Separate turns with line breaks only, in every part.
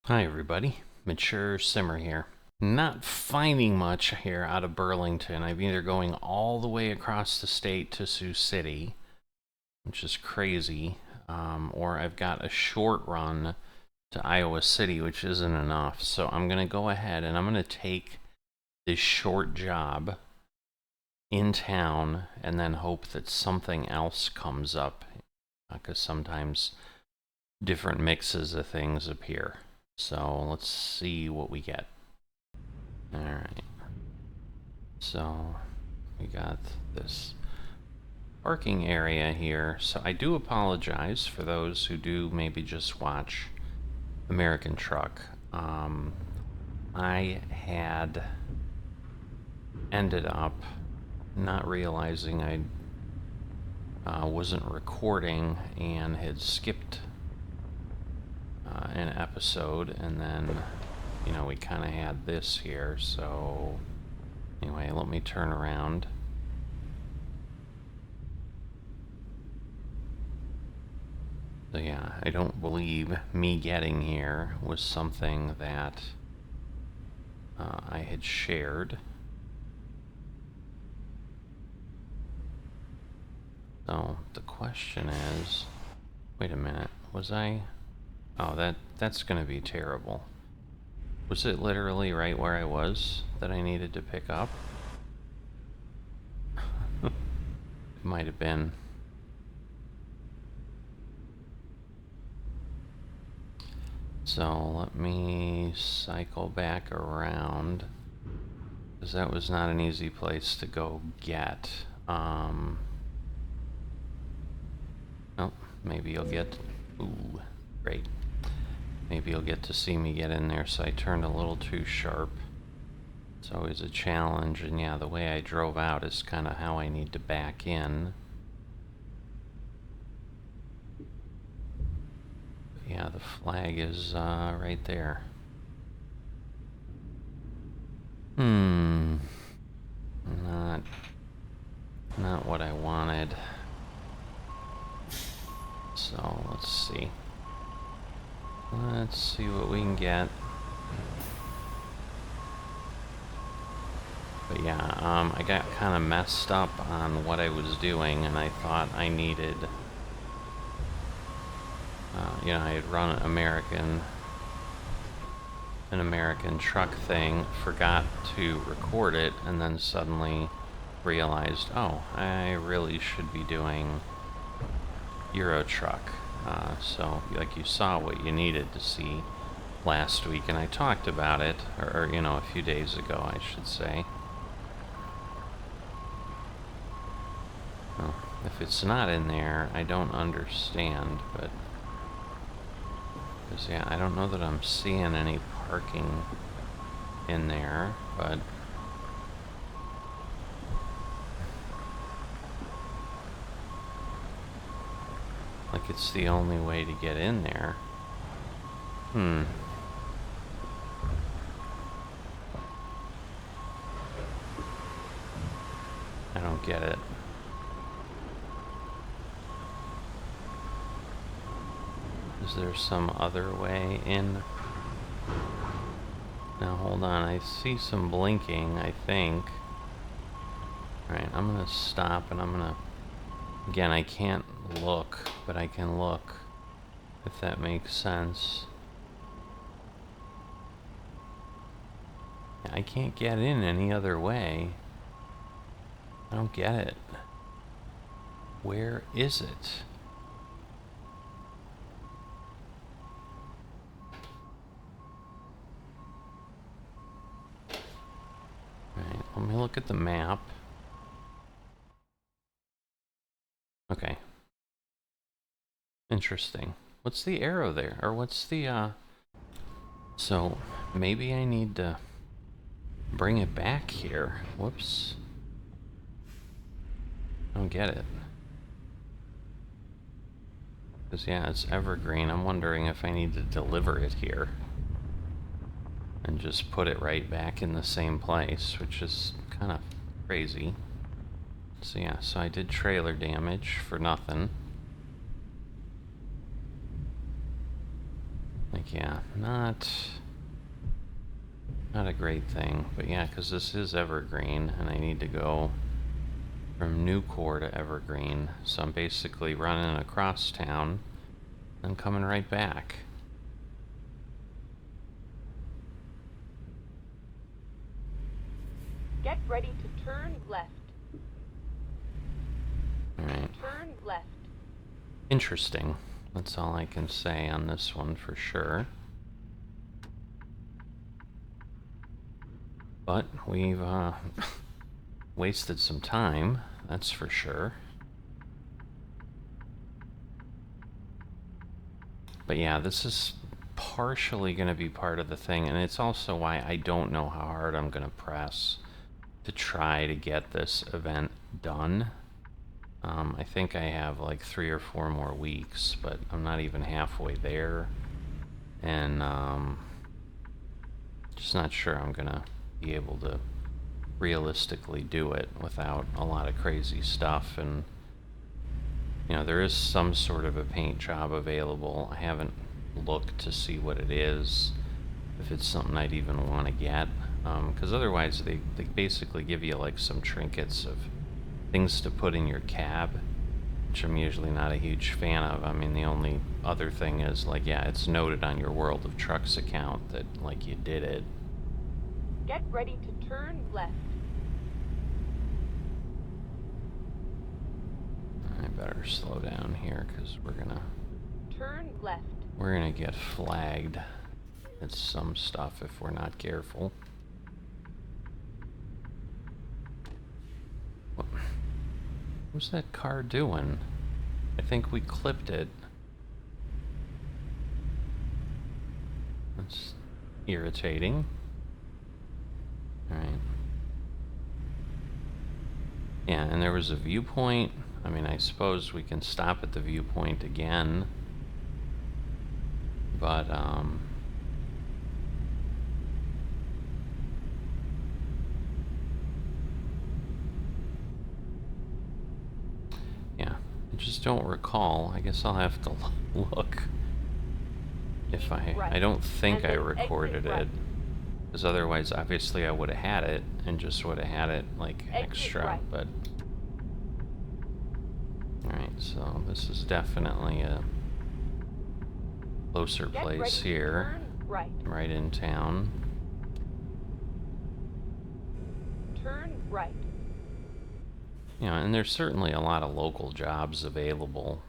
Hi everybody, Mature Simmer here. Not finding much here out of Burlington. I'm either going all the way across the state to Sioux City, which is crazy, or I've got a short run to Iowa City, which isn't enough. So I'm going to go ahead and I'm going to take this short job in town and then hope that something else comes up, because sometimes different mixes of things appear. So let's see what we get. Alright. So we got this parking area here. So I do apologize for those who do maybe just watch American Truck. I had ended up not realizing I wasn't recording and had skipped an episode, and then we kind of had this here. So anyway, let me turn around. So yeah, I don't believe me getting here was something that I had shared. So the question is, wait a minute, was I? Oh, that's gonna be terrible. Was it literally right where I was that I needed to pick up? It might have been. So let me cycle back around, because that was not an easy place to go get. Oh, maybe you'll get. Ooh, great. Maybe you'll get to see me get in there. So I turned a little too sharp. It's always a challenge, and yeah, the way I drove out is kind of how I need to back in. But yeah, the flag is right there. Not what I wanted. So let's see. Let's see what we can get. But yeah, I got kind of messed up on what I was doing, and I thought I needed, I had run an American truck thing, forgot to record it, and then suddenly realized, oh, I really should be doing Euro truck. So like you saw what you needed to see last week, and I talked about it, or a few days ago, I should say. Well, if it's not in there, I don't understand, but because yeah, I don't know that I'm seeing any parking in there, but like it's the only way to get in there. I don't get it. Is there some other way in? Now hold on, I see some blinking, I think. Alright, I'm gonna stop and I'm gonna... Again, I can't look, but I can look, if that makes sense. I can't get in any other way. I don't get it. Where is it? Alright, let me look at the map. Okay. Interesting. What's the arrow there? Or what's the, So, maybe I need to bring it back here. Whoops. I don't get it. Because, yeah, it's evergreen. I'm wondering if I need to deliver it here. And just put it right back in the same place, which is kind of crazy. So, yeah, so I did trailer damage for nothing. Like, yeah, not a great thing. But yeah, because this is Evergreen, and I need to go from New Core to Evergreen. So I'm basically running across town and coming right back.
Get ready to turn left.
Alright.
Turn left.
Interesting. That's all I can say on this one for sure. But we've wasted some time, that's for sure. But yeah, this is partially going to be part of the thing, and it's also why I don't know how hard I'm going to press to try to get this event done. I think I have like 3 or 4 more weeks, but I'm not even halfway there, and just not sure I'm gonna be able to realistically do it without a lot of crazy stuff. And you know, there is some sort of a paint job available. I haven't looked to see what it is, if it's something I'd even want to get, because otherwise they basically give you like some trinkets of things to put in your cab, which I'm usually not a huge fan of. I mean, the only other thing is, like, yeah, it's noted on your World of Trucks account that, like, you did it.
Get ready to turn left.
I better slow down here, because we're gonna get flagged at some stuff if we're not careful. What's that car doing? I think we clipped it. That's irritating. Alright. Yeah, and there was a viewpoint. I mean, I suppose we can stop at the viewpoint again. But, yeah, I just don't recall. I guess I'll have to look. If I don't think I recorded it. Because otherwise, obviously, I would have had it and just would have had it, like, extra, but... Alright, so this is definitely a closer place here. Right in town.
Turn right.
You know, and there's certainly a lot of local jobs available.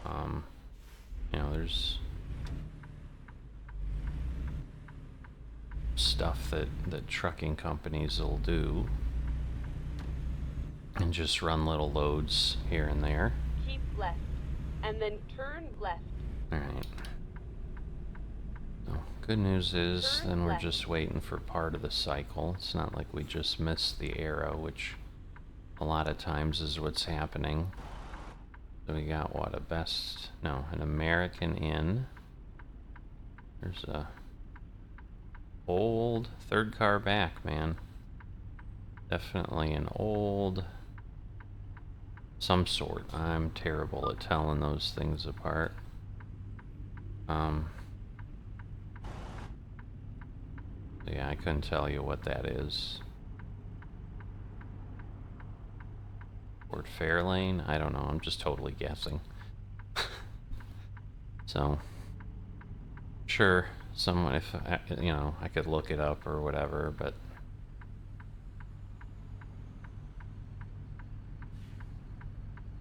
You know, there's stuff that trucking companies will do and just run little loads here and there.
Keep left and then turn left.
Alright. So, good news is then we're just waiting for part of the cycle. It's not like we just missed the arrow, which a lot of times is what's happening. So we got what, an American Inn. There's a old third car back, man. Definitely an old some sort. I'm terrible at telling those things apart. Yeah, I couldn't tell you what that is. Fort Fairlane? I don't know. I'm just totally guessing. So, sure, someone, if you know, I could look it up or whatever, but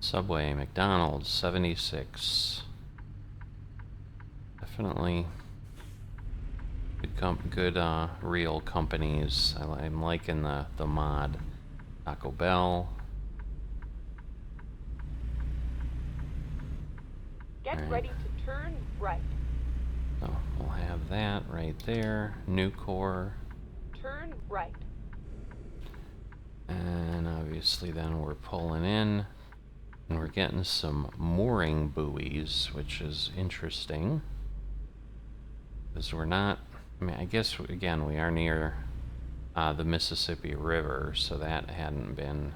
Subway, McDonald's, 76. Definitely good real companies. I'm liking the mod. Taco Bell.
Get ready to turn right.
So we'll have that right there. New Core.
Turn right.
And obviously then we're pulling in. And we're getting some mooring buoys, which is interesting. Because we're not... I mean, I guess, again, we are near the Mississippi River, so that hadn't been...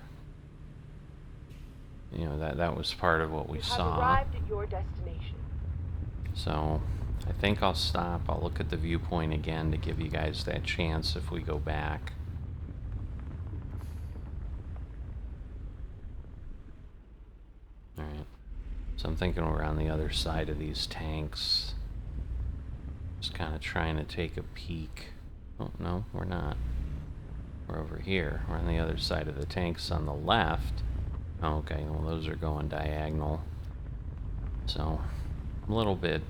You know, that was part of what we saw.
Arrived at your destination.
So, I think I'll stop. I'll look at the viewpoint again to give you guys that chance if we go back. Alright. So I'm thinking we're on the other side of these tanks. Just kind of trying to take a peek. Oh, no, we're not. We're over here. We're on the other side of the tanks on the left. Oh, okay, well, those are going diagonal. So, a little bit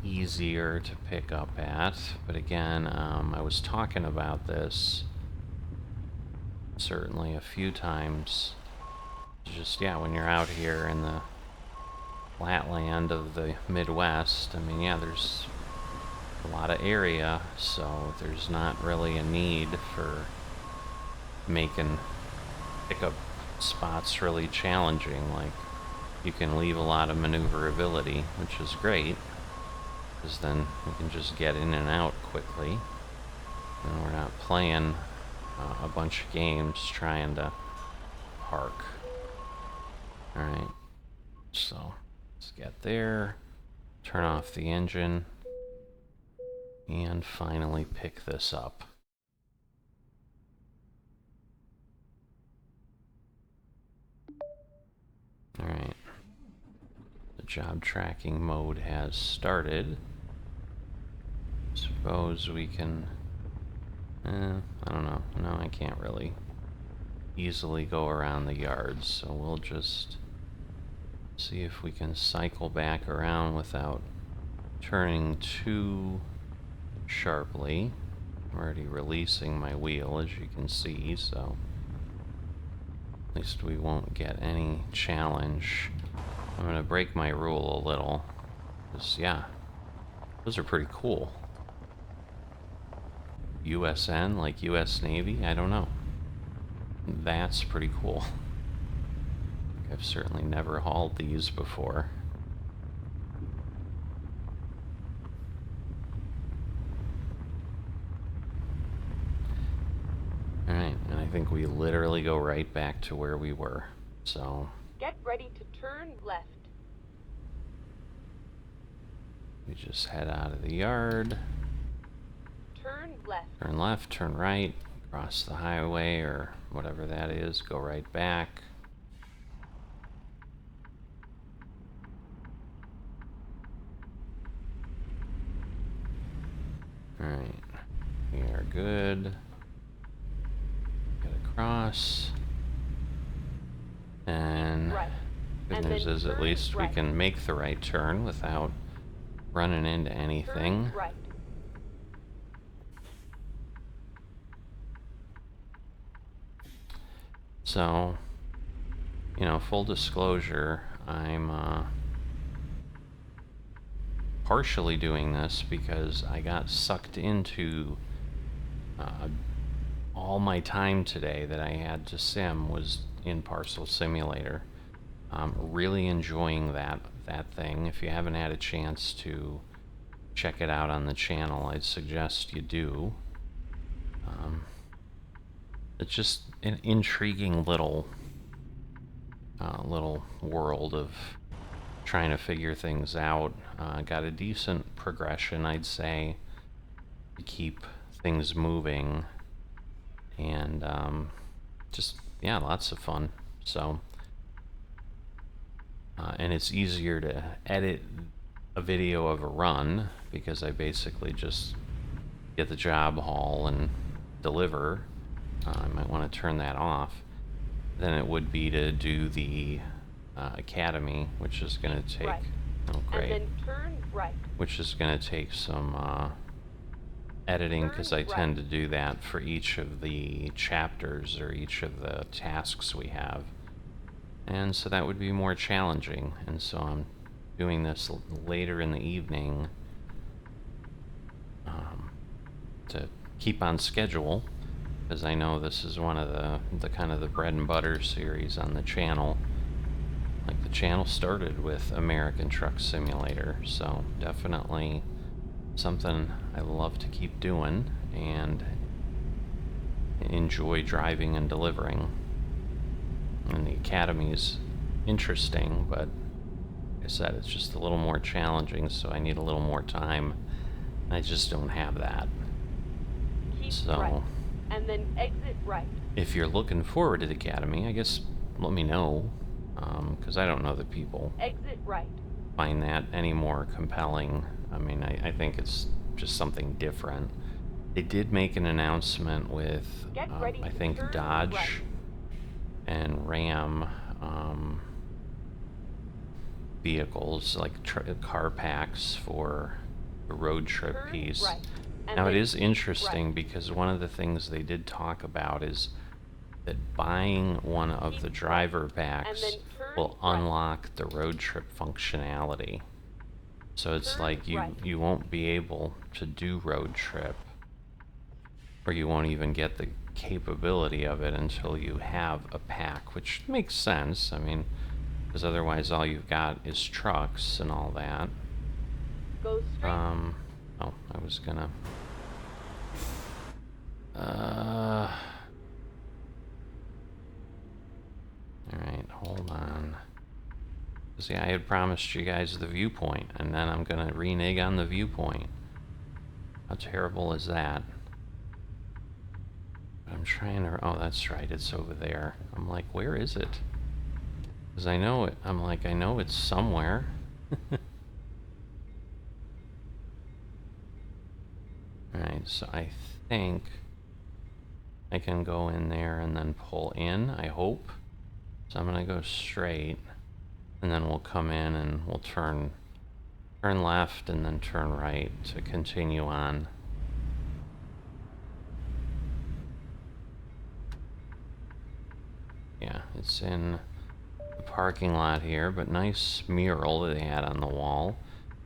easier to pick up at. But again, I was talking about this certainly a few times. Just, yeah, when you're out here in the flatland of the Midwest, I mean, yeah, there's a lot of area, so there's not really a need for making pickup spots really challenging. Like, you can leave a lot of maneuverability, which is great, because then we can just get in and out quickly, and we're not playing a bunch of games trying to park. Alright, so let's get there, turn off the engine, and finally pick this up. Alright. The job tracking mode has started. Suppose we can... I don't know. No, I can't really easily go around the yards, so we'll just see if we can cycle back around without turning too sharply. I'm already releasing my wheel, as you can see, so at least we won't get any challenge. I'm gonna break my rule a little, because, yeah, those are pretty cool. USN, like US Navy? I don't know. That's pretty cool. I've certainly never hauled these before. Alright, and I think we literally go right back to where we were, so...
Get ready to turn left.
We just head out of the yard.
Turn left.
Turn left, turn right, cross the highway or whatever that is, go right back. Alright, we are good. Get across. And
Right.
good
And
news
then
is at
turn
least we
right.
can make the right turn without running into anything.
Turn right.
So, you know, full disclosure, I'm partially doing this because I got sucked into all my time today that I had to sim was in Parcel Simulator. Really enjoying that thing. If you haven't had a chance to check it out on the channel, I'd suggest you do. It's just an intriguing little world of trying to figure things out. Got a decent progression, I'd say, to keep things moving, and just, yeah, lots of fun. So, and it's easier to edit a video of a run because I basically just get the job haul and deliver. I might want to turn that off. Than it would be to do the academy, which is going to take...
Right.
Oh, great.
And then turn right.
Which is going to take some editing, because I
Turn
tend to do that for each of the chapters or each of the tasks we have. And so that would be more challenging. And so I'm doing this later in the evening to keep on schedule, because I know this is one of the kind of the bread and butter series on the channel. Like, the channel started with American Truck Simulator, so definitely something I love to keep doing and enjoy driving and delivering. And the academy's interesting, but I said, it's just a little more challenging, so I need a little more time. I just don't have that.
Keep
So,
right, and then exit right.
if you're looking forward to the Academy, I guess let me know, because I don't know that people
Exit right.
find that any more compelling. I mean, I think it's just something different. They did make an announcement with,
Get ready
I
to
think,
turn
Dodge
right.
and Ram vehicles, like car packs for the road trip
Turn
piece.
right, and
Now, it
then
is interesting
right.
because one of the things they did talk about is that buying one of the driver packs
and then turn
will
right.
unlock the road trip functionality. So it's
Turn
like
right.
you won't be able to do road trip, or you won't even get the capability of it until you have a pack, which makes sense. I mean, because otherwise all you've got is trucks and all that.
Go straight.
Oh, I was gonna. Alright, hold on. See, I had promised you guys the viewpoint, and then I'm gonna renege on the viewpoint. How terrible is that? I'm trying to. Oh, that's right, it's over there. I'm like, where is it? Because I know it. I'm like, I know it's somewhere. Alright, so I think I can go in there and then pull in, I hope. So I'm gonna go straight, and then we'll come in and we'll turn left and then turn right to continue on. Yeah, it's in the parking lot here, but nice mural that they had on the wall.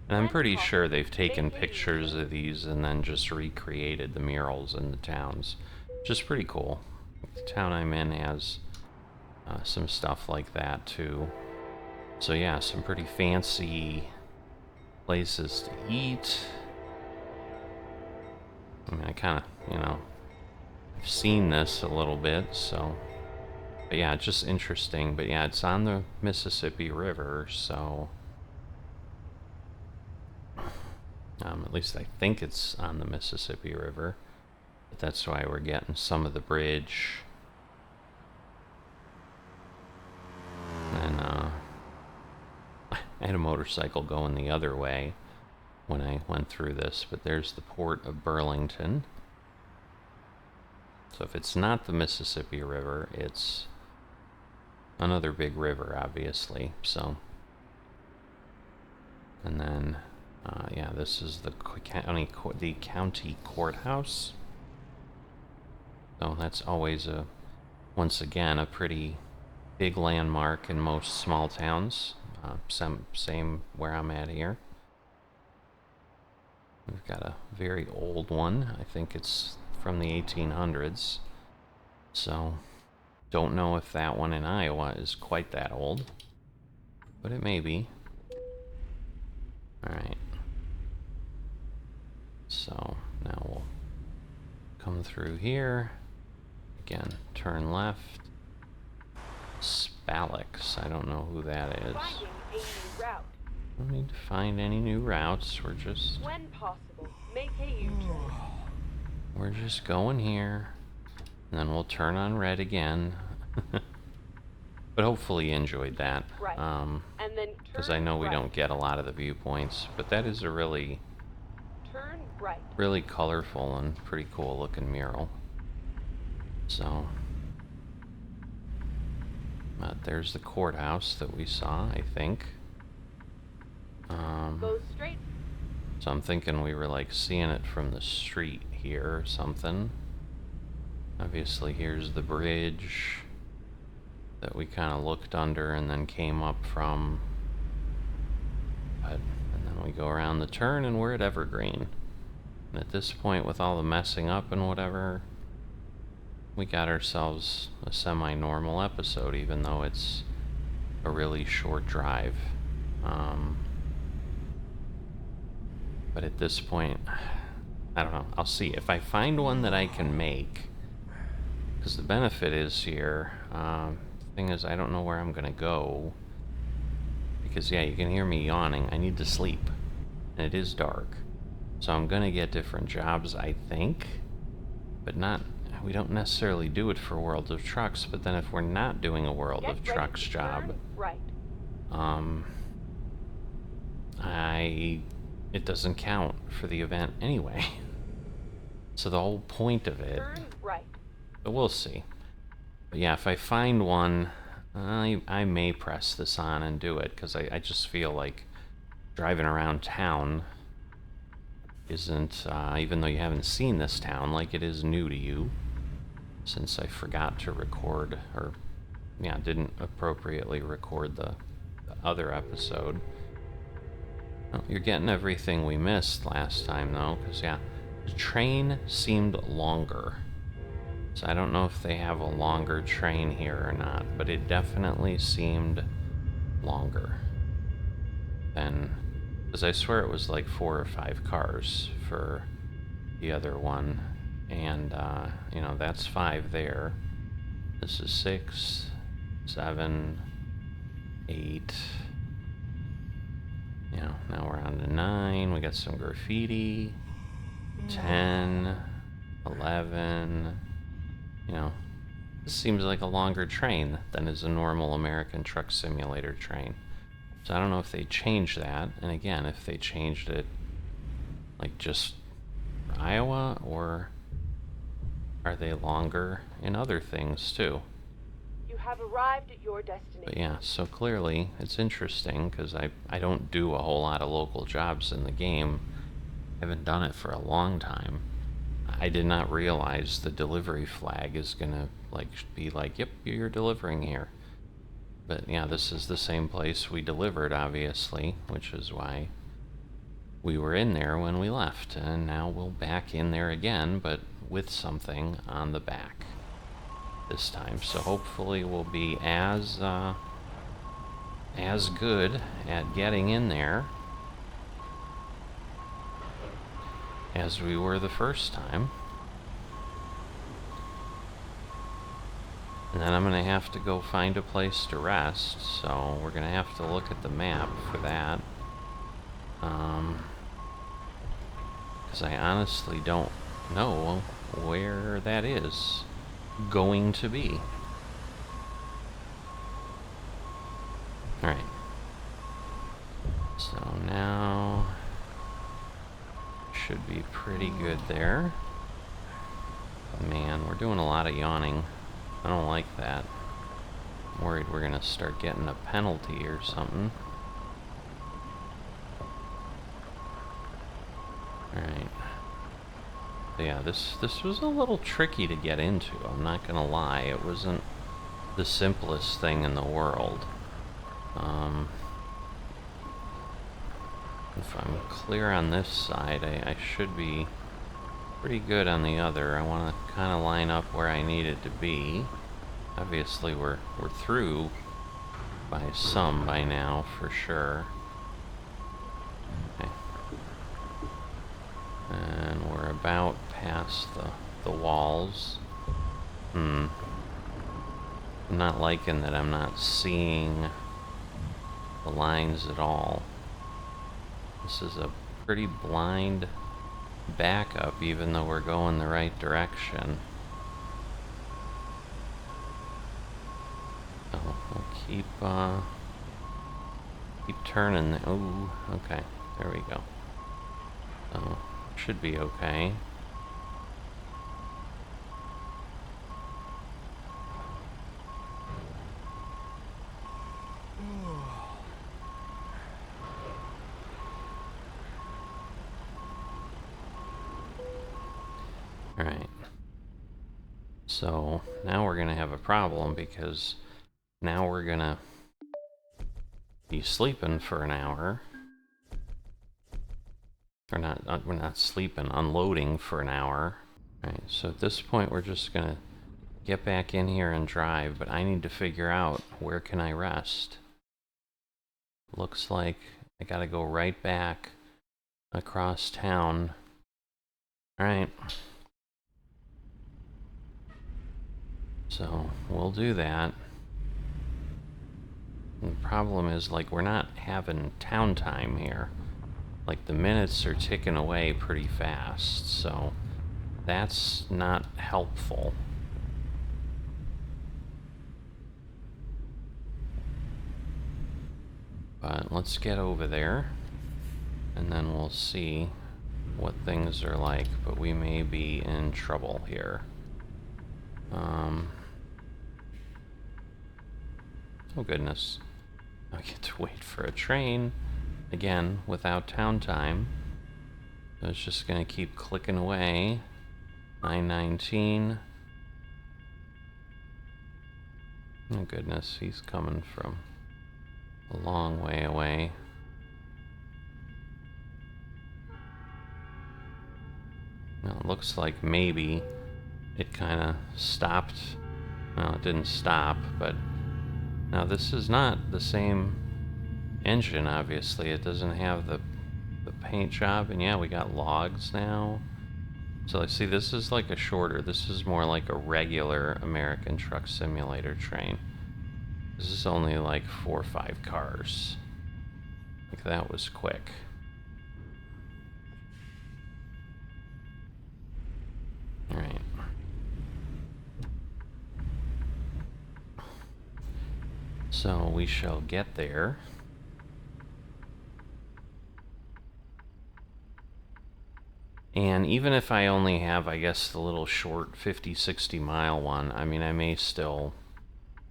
And I'm pretty sure they've taken pictures of these and then just recreated the murals in the towns, which is pretty cool. The town I'm in has some stuff like that too. So yeah, some pretty fancy places to eat. I mean, I kind of, I've seen this a little bit, so. But yeah, it's just interesting. But yeah, it's on the Mississippi River, so. At least I think it's on the Mississippi River. But that's why we're getting some of the bridge. And I had a motorcycle going the other way when I went through this, but there's the port of Burlington. So if it's not the Mississippi River, it's another big river, obviously. So, and then, yeah, this is the county courthouse. So that's always once again, a pretty big landmark in most small towns. Same where I'm at here. We've got a very old one. I think it's from the 1800s. So, don't know if that one in Iowa is quite that old, but it may be. Alright. So, now we'll come through here. Again, turn left. Spalix. I don't know who that is.
Finding a new route.
Don't need to find any new routes. We're just.
When possible, make a U-turn.
We're just going here. And then we'll turn on red again. But hopefully you enjoyed that.
Right. And then
because
turn
I know we
right.
don't get a lot of the viewpoints. But that is a really,
Turn right.
really colorful and pretty cool looking mural. So. There's the courthouse that we saw, I think.
Go straight.
So I'm thinking we were like seeing it from the street here or something. Obviously here's the bridge that we kind of looked under and then came up from. And then we go around the turn and we're at Evergreen. And at this point, with all the messing up and whatever, we got ourselves a semi-normal episode, even though it's a really short drive. But at this point, I don't know. I'll see. If I find one that I can make, because the benefit is here, the thing is I don't know where I'm going to go, because yeah, you can hear me yawning. I need to sleep, and it is dark. So I'm gonna get different jobs, I think, but not, we don't necessarily do it for World of Trucks, but then if we're not doing a World
Get
of
ready
Trucks
to
job,
turn right.
it doesn't count for the event anyway. So the whole point of it,
Turn right.
but we'll see. But yeah, if I find one, I may press this on and do it, because I just feel like driving around town isn't, even though you haven't seen this town, like it is new to you, since I forgot to record, or yeah, didn't appropriately record the other episode. Well, you're getting everything we missed last time, though, because yeah, the train seemed longer. So I don't know if they have a longer train here or not, but it definitely seemed longer than, because I swear it was like 4 or 5 cars for the other one, and you know, that's 5 there. This is 6, 7, 8. You know, now we're on to 9. We got some graffiti. 10, 11. You know, this seems like a longer train than is a normal American Truck Simulator train. So I don't know if they changed that, and again, if they changed it like just for Iowa, or are they longer in other things too?
You have arrived at your destination.
But yeah, so clearly it's interesting, because I don't do a whole lot of local jobs in the game. I haven't done it for a long time. I did not realize the delivery flag is gonna like be like, yep, you're delivering here. But yeah, this is the same place we delivered, obviously, which is why we were in there when we left, and now we'll back in there again, but with something on the back this time. So hopefully we'll be as good at getting in there as we were the first time. And then I'm going to have to go find a place to rest, so we're going to have to look at the map for that. Because I honestly don't know where that is going to be. Alright. So now should be pretty good there. Man, we're doing a lot of yawning. I don't like that. I'm worried we're gonna start getting a penalty or something. Alright. Yeah, this was a little tricky to get into, I'm not gonna lie. It wasn't the simplest thing in the world. If I'm clear on this side, I should be pretty good on the other. I want to kind of line up where I need it to be. Obviously, we're through by some by now, for sure. Okay. And we're about past the walls. I'm not liking that I'm not seeing the lines at all. This is a pretty blind backup, even though we're going the right direction. So we'll keep turning. Ooh, okay, there we go. So should be okay. Alright. So now we're gonna have a problem, because now we're gonna be sleeping for an hour. Or not, we're not sleeping, unloading for an hour. Alright, so at this point we're just gonna get back in here and drive, but I need to figure out where can I rest. Looks like I gotta go right back across town. Alright. So we'll do that. And the problem is, like, we're not having town time here. Like, the minutes are ticking away pretty fast, so that's not helpful. But let's get over there, and then we'll see what things are like, but we may be in trouble here. Oh goodness. I get to wait for a train, again, without town time. So it's just gonna keep clicking away. 9:19. Oh goodness, he's coming from a long way away. Now it looks like maybe it kind of stopped. Well, it didn't stop, but now this is not the same engine, obviously. It doesn't have the paint job, and yeah, we got logs now. So I see this is like a shorter, this is more like a regular American Truck Simulator train. This is only like 4 or 5 cars. Like, that was quick. Alright. So we shall get there. And even if I only have, I guess, the little short 50-60 mile one, I mean, I may still...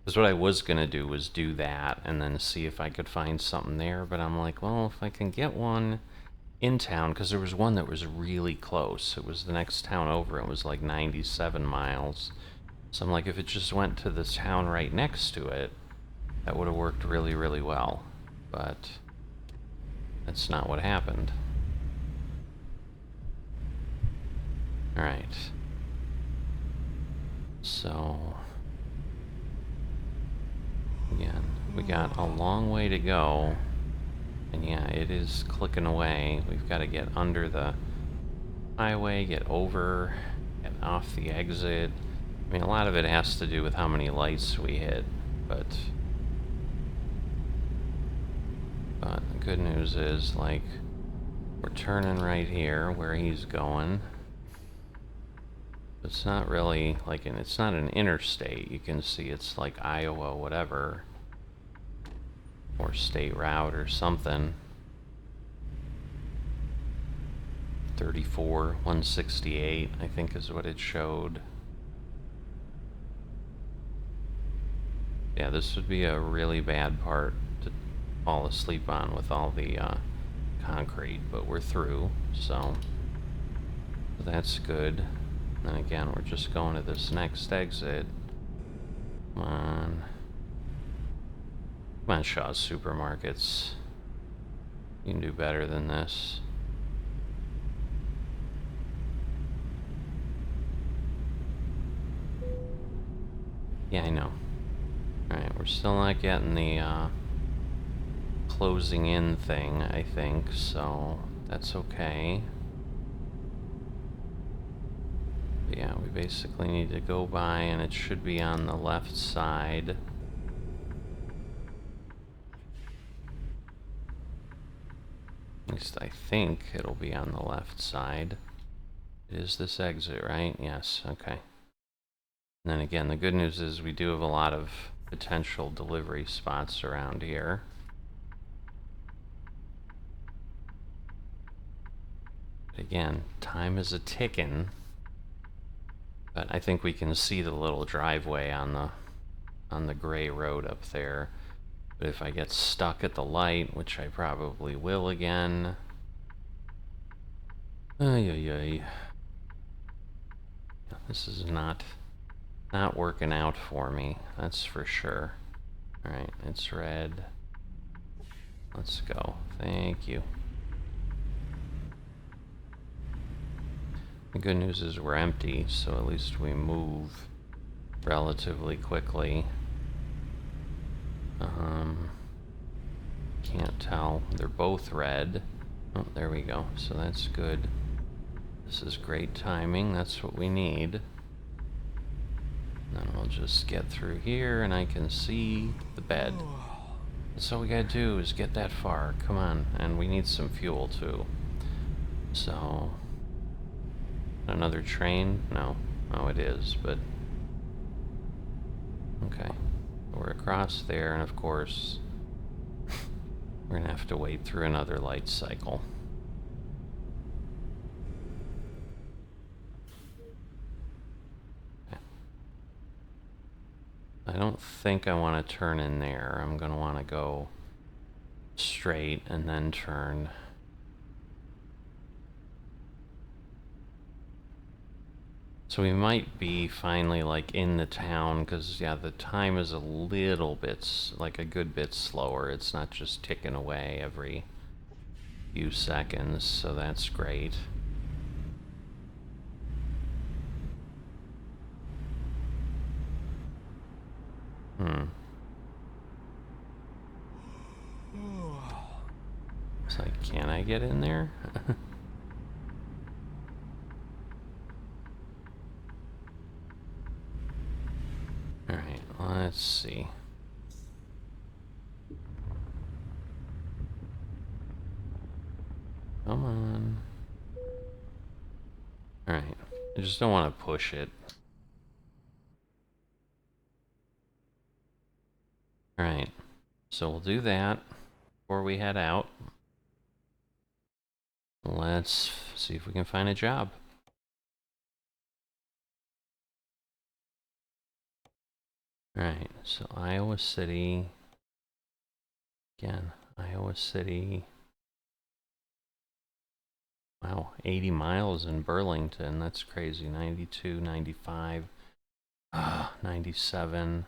Because what I was going to do was do that and then see if I could find something there. But I'm like, well, if I can get one in town, because there was one that was really close. It was the next town over. It was like 97 miles. So I'm like, if it just went to this town right next to it, that would have worked really, really well. But that's not what happened. Alright. So... again, we got a long way to go. And yeah, it is clicking away. We've got to get under the highway, get over, get off the exit. I mean, a lot of it has to do with how many lights we hit, but the good news is, like, we're turning right here where he's going. It's not really like it's not an interstate. You can see it's like Iowa, whatever, or state route or something. 34, 168, I think is what it showed. Yeah, this would be a really bad part to fall asleep on with all the concrete, but we're through, so that's good. And again, we're just going to this next exit. Come on. Come on, Shaw's Supermarkets. You can do better than this. Yeah, I know. Alright, we're still not getting the closing in thing, I think, so that's okay. But yeah, we basically need to go by, and it should be on the left side. At least I think it'll be on the left side. It is this exit, right? Yes, okay. And then again, the good news is we do have a lot of potential delivery spots around here. But again, time is a ticking. But I think we can see the little driveway on the gray road up there. But if I get stuck at the light, which I probably will again. Ay. This is not working out for me, that's for sure. Alright, it's red. Let's go. Thank you. The good news is we're empty, so at least we move relatively quickly. Can't tell. They're both red. Oh, there we go. So that's good. This is great timing. That's what we need. Then we'll just get through here, and I can see the bed. That's all we gotta do is get that far. Come on. And we need some fuel too. So... Another train? No. Oh, it is, but... Okay. We're across there, and of course... we're gonna have to wait through another light cycle. Okay. I don't think I want to turn in there. I'm gonna want to go straight and then turn... So we might be finally like in the town, because yeah, the time is a little bit, like a good bit slower. It's not just ticking away every few seconds, so that's great. It's like, can I get in there? Alright, let's see. Come on. Alright, I just don't want to push it. Alright, so we'll do that before we head out. Let's see if we can find a job. Alright, so Iowa City. Again, Iowa City. Wow, 80 miles in Burlington. That's crazy. 92, 95, 97.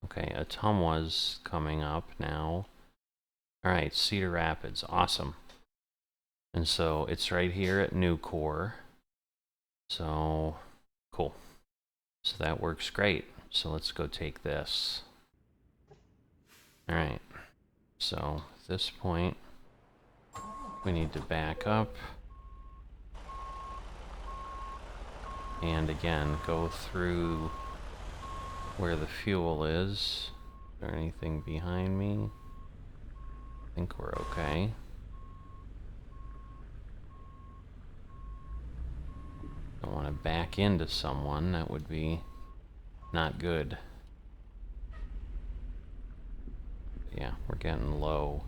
Okay, Ottumwa's coming up now. Alright, Cedar Rapids. Awesome. And so it's right here at Nucor. So, cool. So that works great. So let's go take this. Alright. So, at this point, we need to back up. And again, go through where the fuel is. Is there anything behind me? I think we're okay. Don't want to back into someone. That would be not good. Yeah, we're getting low.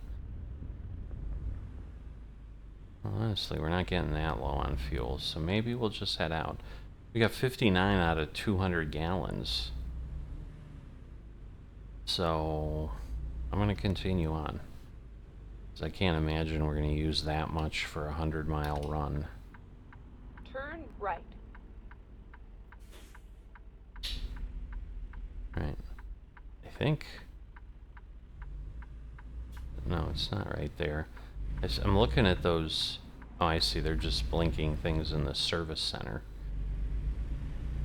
Honestly, we're not getting that low on fuel, so maybe we'll just head out. We got 59 out of 200 gallons. So, I'm going to continue on. Because I can't imagine we're going to use that much for a 100-mile run.
Turn right.
Right. I think... No, it's not right there. I'm looking at those... Oh, I see. They're just blinking things in the service center.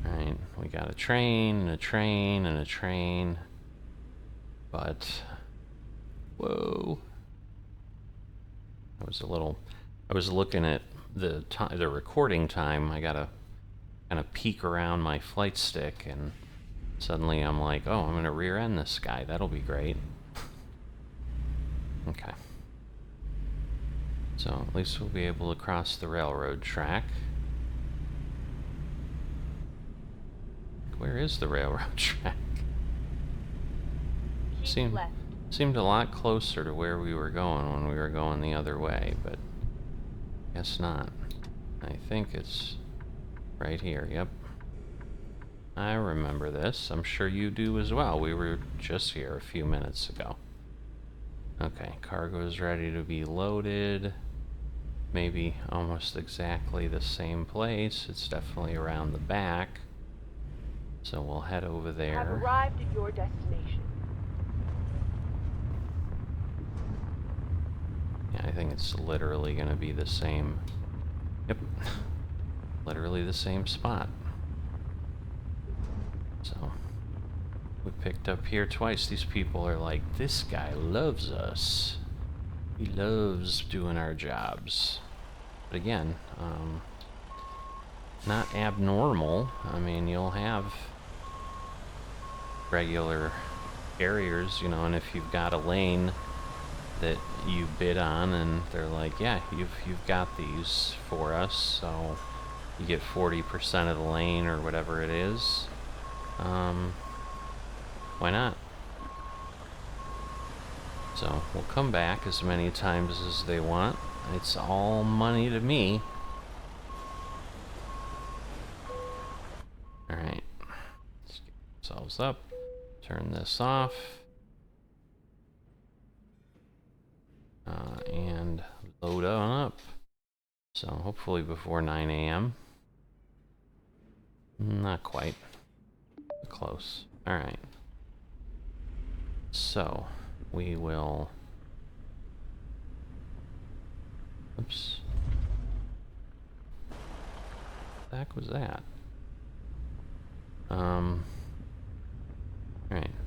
Alright, we got a train, and a train, and a train. But... Whoa. I was looking at the recording time. I gotta kind of peek around my flight stick, and suddenly I'm like, oh, I'm gonna rear end this guy. That'll be great. Okay. So at least we'll be able to cross the railroad track. Where is the railroad track?
Keep left.
Seemed a lot closer to where we were going when we were going the other way, but guess not. I think it's right here, yep. I remember this. I'm sure you do as well. We were just here a few minutes ago. Okay, cargo is ready to be loaded. Maybe almost exactly the same place. It's definitely around the back. So we'll head over there.
You have arrived at your destination.
Yeah, I think it's literally going to be the same. Yep. Literally the same spot. So, we picked up here twice. These people are like, this guy loves us. He loves doing our jobs. But again, not abnormal. I mean, you'll have regular carriers, you know, and if you've got a lane that you bid on and they're like, yeah, you've got these for us, so you get 40% of the lane or whatever it is, why not? So we'll come back as many times as they want. It's all money to me. Alright, let's get ourselves up, turn this off, and load on up. So hopefully before 9 a.m. Not quite. Close. Alright. So we will... Oops. What the heck was that? Alright,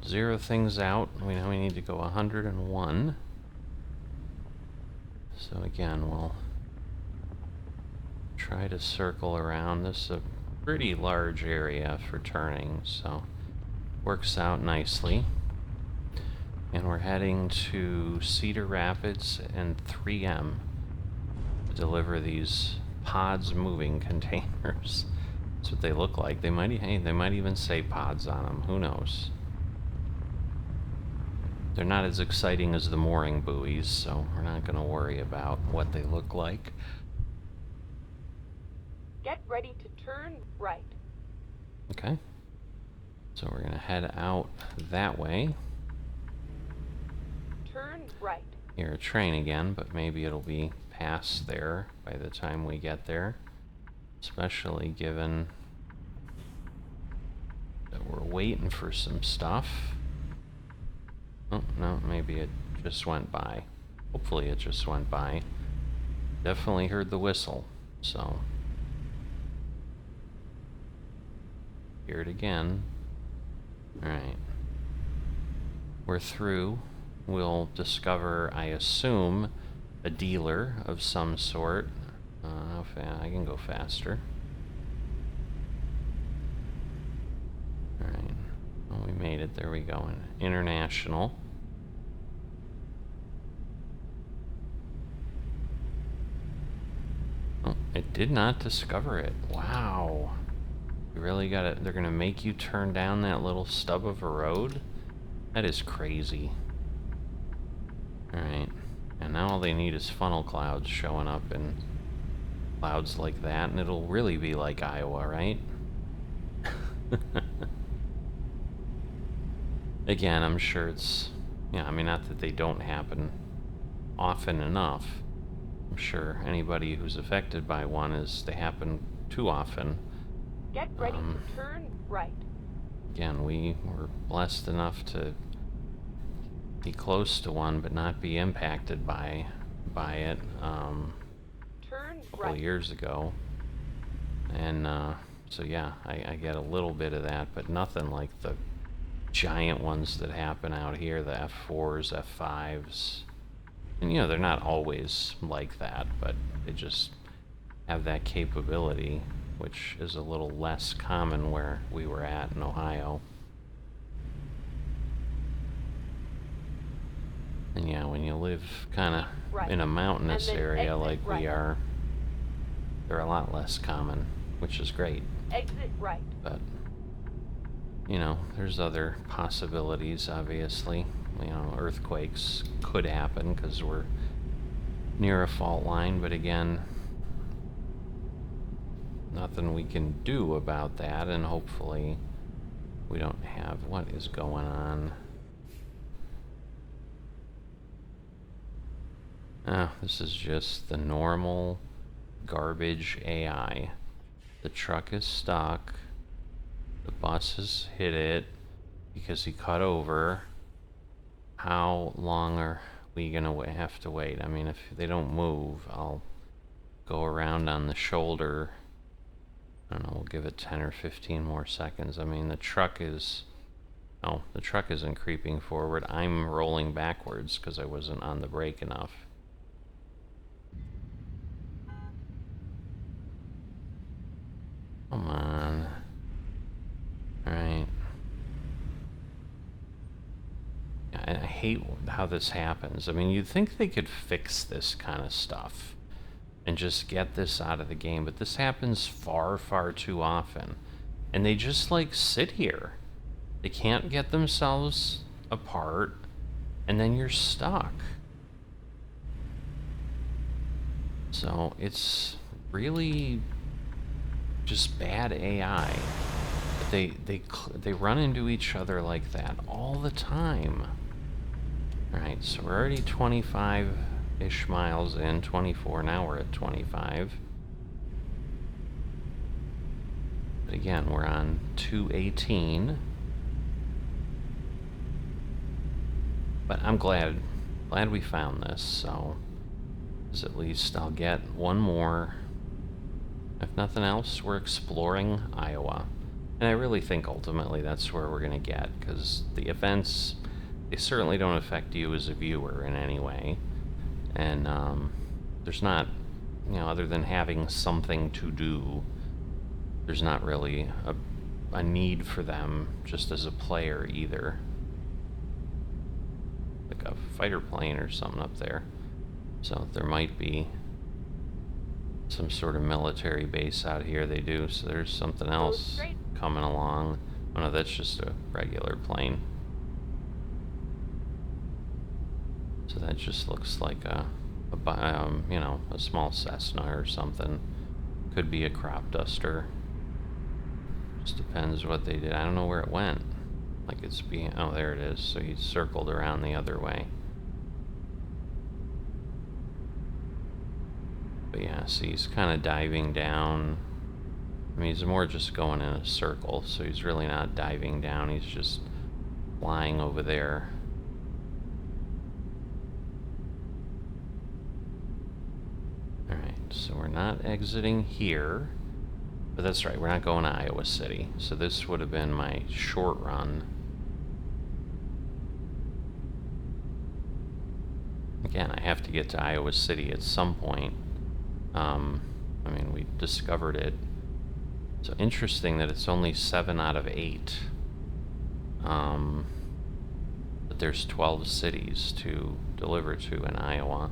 0 things out. We know we need to go 101. So again, we'll try to circle around. This is a pretty large area for turning, so works out nicely. And we're heading to Cedar Rapids and 3M to deliver these pods moving containers. That's what they look like. They might, hey, they might even say pods on them. Who knows? They're not as exciting as the mooring buoys, so we're not going to worry about what they look like.
Get ready to turn right.
Okay. So we're going to head out that way.
Turn right.
Hear a train again, but maybe it'll be past there by the time we get there. Especially given that we're waiting for some stuff. Oh, no, maybe it just went by. Hopefully it just went by. Definitely heard the whistle, so... Hear it again. Alright. We're through. We'll discover, I assume, a dealer of some sort. I can go faster. Alright. Oh, we made it. There we go. International. Oh, it did not discover it. Wow. You really gotta... They're gonna make you turn down that little stub of a road? That is crazy. Alright. And now all they need is funnel clouds showing up in clouds like that, and it'll really be like Iowa, right? Again, I'm sure it's... Yeah, I mean, not that they don't happen often enough. I'm sure anybody who's affected by one is... They happen too often.
Get ready to turn right.
Again, we were blessed enough to be close to one, but not be impacted by it
Turn
a couple
right.
of years ago. And so yeah, I get a little bit of that, but nothing like the giant ones that happen out here, the F4s, F5s. And you know, they're not always like that, but they just have that capability, which is a little less common where we were at in Ohio. And yeah, when you live kind of
Right.
in a mountainous
And then
area
exit
like
right.
we are, they're a lot less common, which is great.
Exit right.
But, you know, there's other possibilities, obviously. You know, earthquakes could happen because we're near a fault line, but again, nothing we can do about that, and hopefully we don't have... What is going on? Oh, this is just the normal garbage AI. The truck is stuck. The bus has hit it because he cut over. How long are we gonna have to wait? I mean, if they don't move, I'll go around on the shoulder. I don't know, we'll give it 10 or 15 more seconds. I mean, the truck is... Oh, the truck isn't creeping forward. I'm rolling backwards because I wasn't on the brake enough. Come on. Alright. hate how this happens. I mean, you'd think they could fix this kind of stuff and just get this out of the game, but this happens far, far too often. And they just, like, sit here. They can't get themselves apart, and then you're stuck. So it's really just bad AI. They run into each other like that all the time. Alright, so we're already 25-ish miles in, 24, now we're at 25. But again, we're on 218. But I'm glad we found this, so at least I'll get one more. If nothing else, we're exploring Iowa. And I really think ultimately that's where we're going to get, because the events, they certainly don't affect you as a viewer in any way. And there's not, you know, other than having something to do, there's not really a need for them just as a player either. Like a fighter plane or something up there. So there might be some sort of military base out here. They do. So there's something else coming along. Oh no, that's just a regular plane. So that just looks like a you know, a small Cessna or something. Could be a crop duster. Just depends what they did. I don't know where it went. Like it's being, oh, there it is. So he circled around the other way. But yeah, see, he's kind of diving down. I mean, he's more just going in a circle, so he's really not diving down. He's just flying over there. Alright, so we're not exiting here. But that's right, we're not going to Iowa City. So this would have been my short run. Again, I have to get to Iowa City at some point. I mean, we discovered it. So interesting that it's only 7 out of 8. But there's 12 cities to deliver to in Iowa.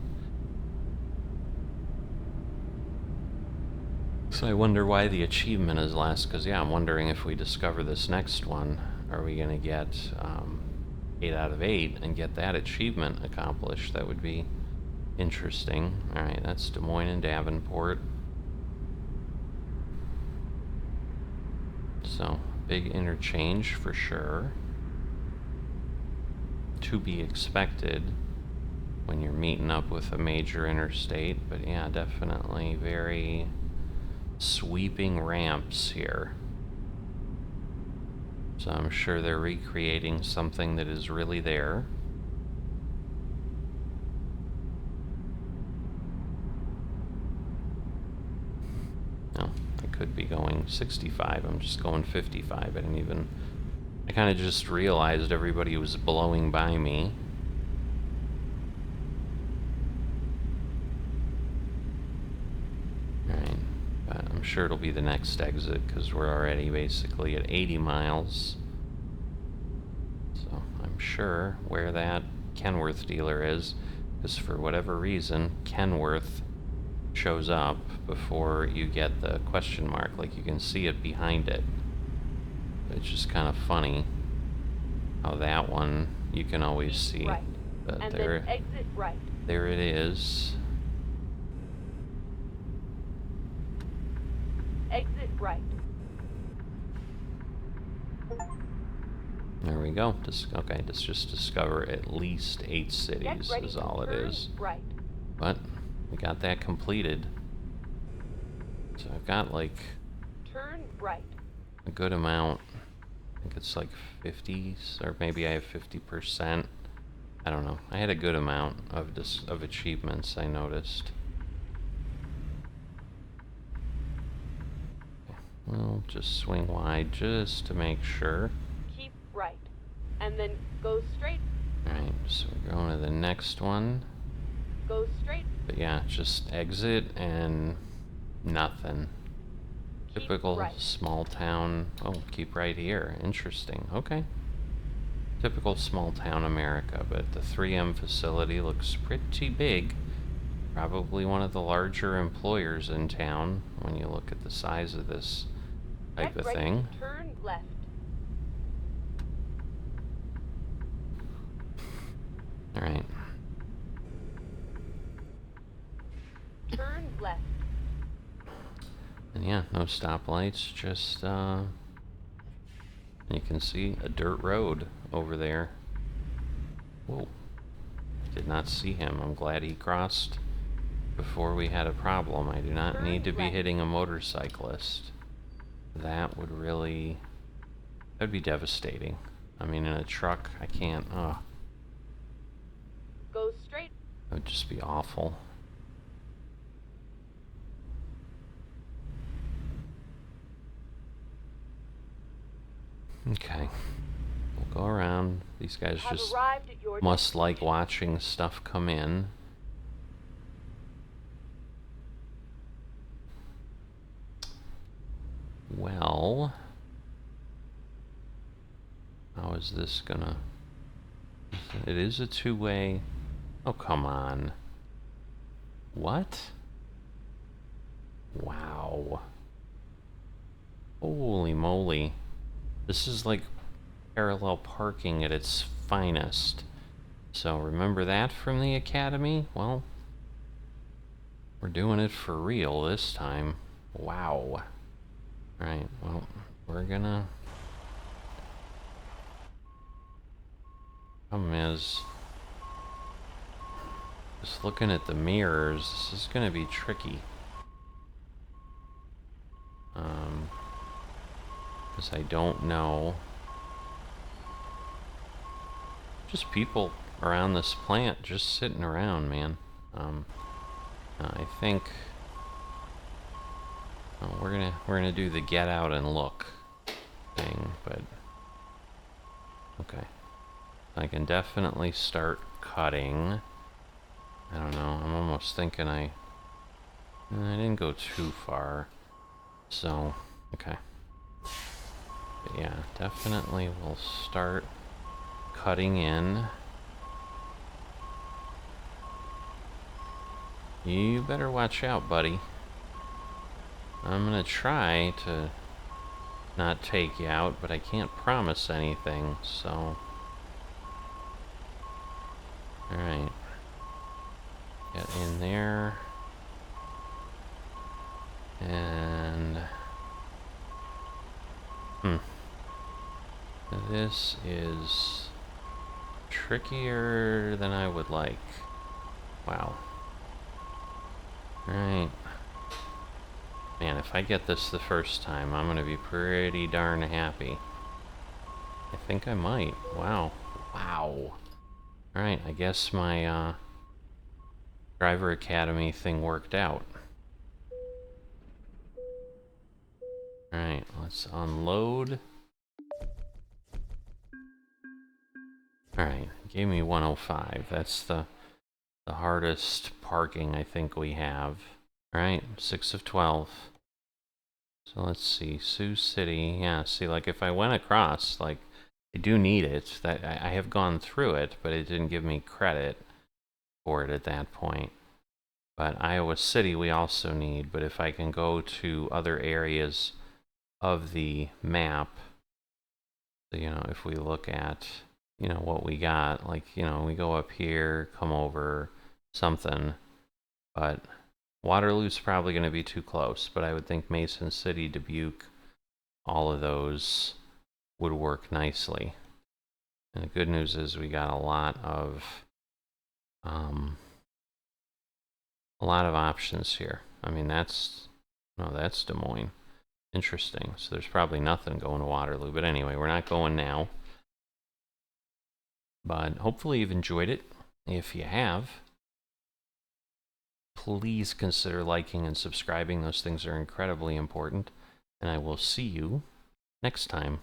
So I wonder why the achievement is less, because yeah, I'm wondering if we discover this next one, are we going to get 8 out of 8 and get that achievement accomplished? That would be interesting. Alright, that's Des Moines and Davenport. So, big interchange for sure. To be expected when you're meeting up with a major interstate, but yeah, definitely very sweeping ramps here. So I'm sure they're recreating something that is really there. No, I could be going 65. I'm just going 55. I kind of just realized everybody was blowing by me. Alright, but I'm sure it'll be the next exit because we're already basically at 80 miles. So I'm sure where that Kenworth dealer is, because for whatever reason, Kenworth shows up before you get the question mark. Like, you can see it behind it. It's just kind of funny how that one you can always see.
Right.
But
And
there,
then exit right.
there it is.
Exit right.
There we go. Okay, let's just discover at least 8
Get
cities
ready
is
to
all it
turn
is.
right.
But we got that completed. So I've got like
Turn right.
a good amount. I think it's like 50, or maybe I have 50%. I don't know. I had a good amount of achievements, I noticed. Well, just swing wide just to make sure.
Keep right. And then go straight.
Alright, so we're going to the next one.
Go straight.
But yeah, just exit and nothing.
Keep
Typical
right.
small town. Oh, keep right here. Interesting. Okay. Typical small town America, but the 3M facility looks pretty big. Probably one of the larger employers in town when you look at the size of this type
Get
of
ready
thing.
to turn left.
Alright.
Turn left.
And yeah, no stoplights, just, you can see a dirt road over there. Whoa. Did not see him. I'm glad he crossed before we had a problem. I do not need to be hitting a motorcyclist. That would really... that would be devastating. I mean, in a truck, I can't...
Go straight.
That would just be awful. Okay. We'll go around. These guys just must like watching stuff come in. Well... how is this gonna... it is a two-way... oh, come on. What? Wow. Holy moly. This is like parallel parking at its finest. So remember that from the Academy? Well, we're doing it for real this time. Wow. Alright, well, we're gonna... problem is... just looking at the mirrors, this is gonna be tricky. Because I don't know. Just people around this plant just sitting around, man. I think we're gonna do the get out and look thing, but okay. I can definitely start cutting. I don't know. I'm almost thinking I didn't go too far, so okay. But yeah, definitely we'll start cutting in. You better watch out, buddy. I'm gonna try to not take you out, but I can't promise anything, so... alright. Get in there. And... this is trickier than I would like. Wow. Alright. Man, if I get this the first time, I'm gonna be pretty darn happy. I think I might. Wow. Wow. Alright, I guess my driver academy thing worked out. Alright, let's unload. Alright, gave me 105. That's the hardest parking I think we have. Alright, 6 of 12. So let's see, Sioux City. Yeah, see, like if I went across, like I do need it. That I have gone through it, but it didn't give me credit for it at that point. But Iowa City we also need, but if I can go to other areas of the map, so, you know, if we look at, you know, what we got, like, you know, we go up here, come over, something, but Waterloo's probably going to be too close, but I would think Mason City, Dubuque, all of those would work nicely. And the good news is we got a lot of options here. I mean, that's Des Moines. Interesting. So there's probably nothing going to Waterloo, but anyway, we're not going now. But hopefully you've enjoyed it. If you have, please consider liking and subscribing. Those things are incredibly important. And I will see you next time.